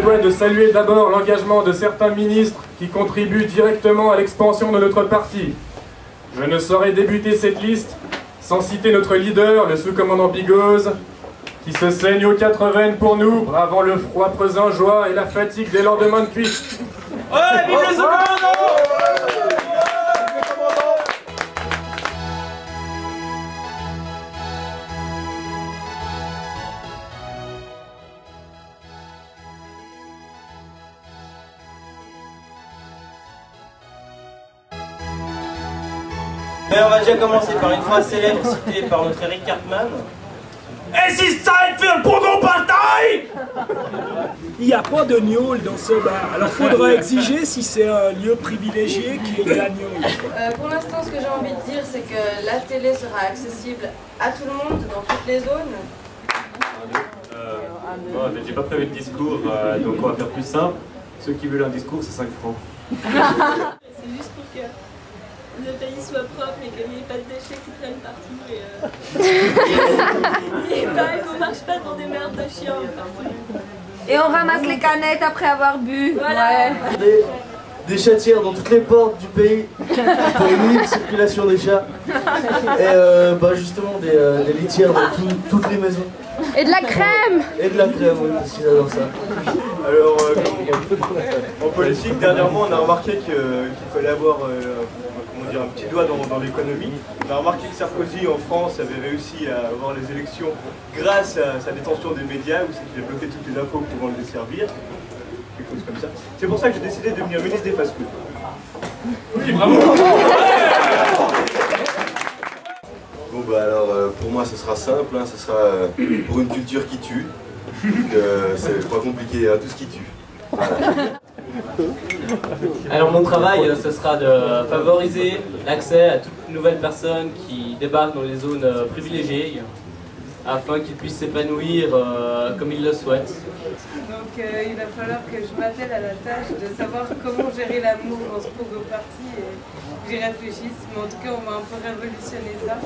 dois de saluer d'abord l'engagement de certains ministres qui contribuent directement à l'expansion de notre parti. Je ne saurais débuter cette liste sans citer notre leader, le sous-commandant Bigoz, qui se saigne aux 4 veines pour nous, bravant le froid présingeois et la fatigue des lendemains de cuite. Ouais, vive le sous-commandant! On va déjà commencer par une phrase célèbre citée par notre Eric Cartman. Es ist Zeit für Pogo-Partei! Il n'y a pas de gnôle dans ce bar. Alors faudra exiger si c'est un lieu privilégié qu'il y ait de la gnôle. Pour l'instant, ce que j'ai envie de dire, c'est que la télé sera accessible à tout le monde, dans toutes les zones. Bon, j'ai pas prévu de discours, donc on va faire plus simple. Ceux qui veulent un discours, c'est 5 francs. C'est juste pour que le pays soit propre et qu'il n'y ait pas de déchets qui traînent partout et qu'on marche pas dans des merdes de chiens partout. Et on ramasse les canettes après avoir bu. Voilà. Ouais. Des chatières dans toutes les portes du pays pour une libre circulation des chats. Et justement des litières dans toutes les maisons. Et de la crème. Et de la crème, oui, parce qu'ils adorent ça. Alors, en politique, dernièrement, on a remarqué qu'il fallait avoir un petit doigt dans l'économie. On a remarqué que Sarkozy, en France, avait réussi à avoir les élections grâce à sa détention des médias, où c'est qu'il a bloqué toutes les infos pour pouvoir les desservir. Quelque chose comme ça. C'est pour ça que j'ai décidé de devenir ministre des fast-food. Oui, bravo! Bon bah alors pour moi ce sera simple, hein, ce sera pour une culture qui tue. C'est pas compliqué, hein, tout ce qui tue. Voilà. Alors mon travail, ce sera de favoriser l'accès à toute nouvelle personne qui débarque dans les zones privilégiées, afin qu'ils puissent s'épanouir comme ils le souhaitent. Donc il va falloir que je m'attelle à la tâche de savoir comment gérer l'amour dans ce Pogo Party et que j'y réfléchisse. Mais en tout cas, on va un peu révolutionner ça.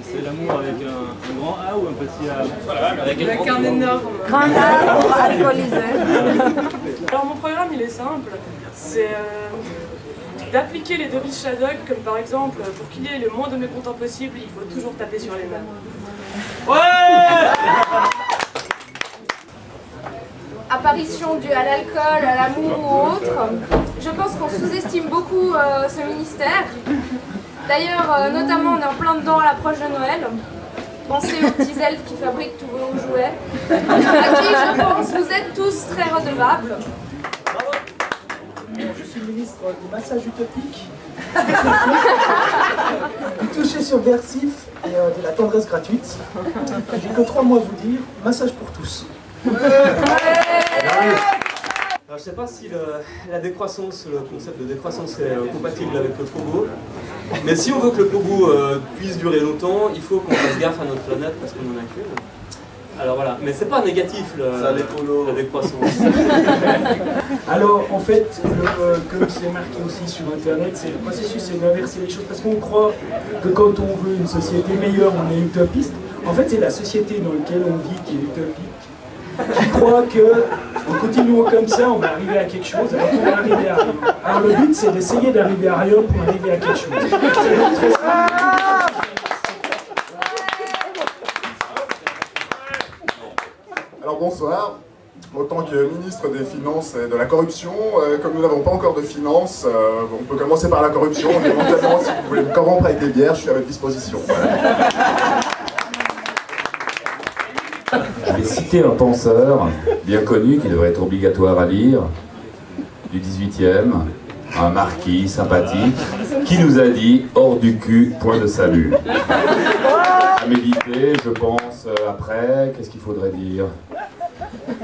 C'est l'amour avec un grand A ou un petit A? Voilà, avec un énorme. Grand A pour alcooliser. Alors mon programme il est simple, c'est d'appliquer les devises Shadok, comme par exemple, pour qu'il y ait le moins de mécontents possible, il faut toujours taper sur les mains. Ouais! Apparition due à l'alcool, à l'amour ou autre. Je pense qu'on sous-estime beaucoup ce ministère. D'ailleurs, notamment, on est en plein dedans à l'approche de Noël. Pensez aux petits elfes qui fabriquent tous vos jouets, à qui, je pense, vous êtes tous très redevables. Je suis ministre du massage utopique, du toucher subversif et de la tendresse gratuite. J'ai que 3 mots à vous dire, massage pour tous. Alors, je ne sais pas si la décroissance, le concept de décroissance est compatible avec le pogo, mais si on veut que le pogo puisse durer longtemps, il faut qu'on fasse gaffe à notre planète parce qu'on en a qu'une. Alors voilà, mais c'est pas négatif la décroissance. Alors en fait, comme c'est marqué aussi sur internet, le processus c'est d'inverser les choses parce qu'on croit que quand on veut une société meilleure, on est utopiste. En fait, c'est la société dans laquelle on vit qui est utopique. Je crois que en continuant comme ça, on va arriver à quelque chose, alors on va arriver à rien. Alors le but, c'est d'essayer d'arriver à rien pour arriver à quelque chose. C'est très simple. Alors bonsoir. En tant que ministre des Finances et de la corruption, comme nous n'avons pas encore de finances, on peut commencer par la corruption. Éventuellement, si vous voulez me corrompre avec des bières, je suis à votre disposition. Voilà. Je vais citer un penseur bien connu qui devrait être obligatoire à lire, du 18e, un marquis sympathique, qui nous a dit « hors du cul, point de salut ». À méditer, je pense, après, qu'est-ce qu'il faudrait dire?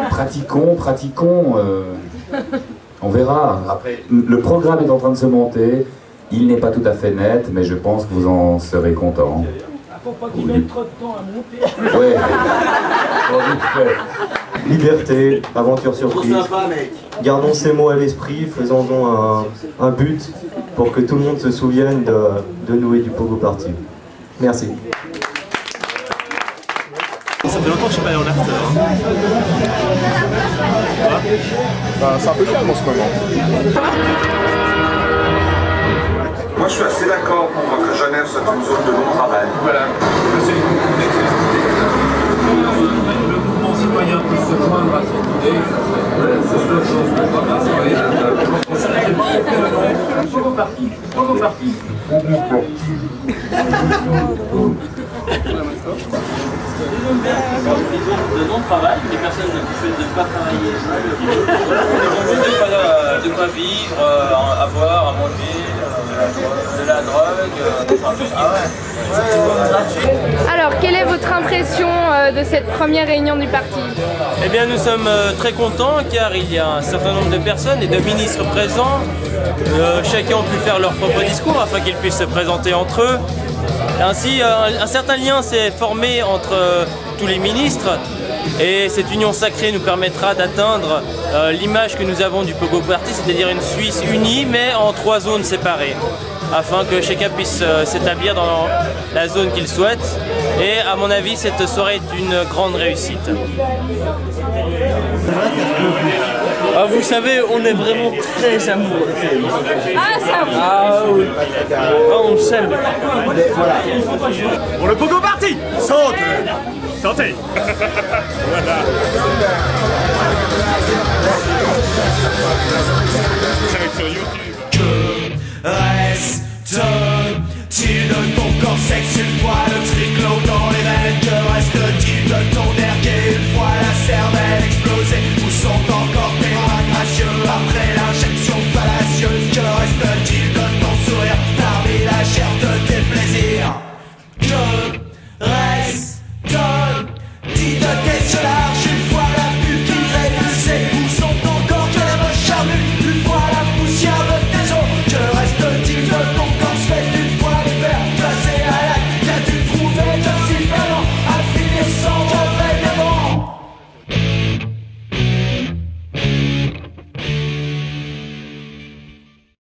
Pratiquons, on verra. Après, le programme est en train de se monter, il n'est pas tout à fait net, mais je pense que vous en serez contents. Pour pas qu'il mette trop de temps à monter. Ouais. Bon, vite fait. Liberté, aventure surprise. Sympa, mec. Gardons ces mots à l'esprit, faisons-en un but pour que tout le monde se souvienne de nous et du Pogo Party. Merci. Ça fait longtemps que je suis pas allé en after. C'est un peu calme en ce moment. Moi, je suis assez d'accord pour que Genève soit une zone de non-travail. Voilà. Le mouvement citoyen peut se joindre à cette idée. C'est une chose Pogo Party. Pogo Party. De non-travail, les personnes qui souhaitent ne pas travailler, de quoi vivre, à boire, à manger, de la drogue, Alors, quelle est votre impression de cette première réunion du parti? Eh bien, nous sommes très contents car il y a un certain nombre de personnes et de ministres présents. Chacun a pu faire leur propre discours afin qu'ils puissent se présenter entre eux. Ainsi, un certain lien s'est formé entre tous les ministres et cette union sacrée nous permettra d'atteindre l'image que nous avons du Pogo Party, c'est-à-dire une Suisse unie mais en 3 zones séparées, afin que chacun puisse s'établir dans la zone qu'il souhaite. Et à mon avis, cette soirée est une grande réussite. Ah, vous savez, on est vraiment très amoureux. Ah, ça oui. Ah oui. Ah, on s'aime. Pour le Pogo Party, santé. Santé. Voilà.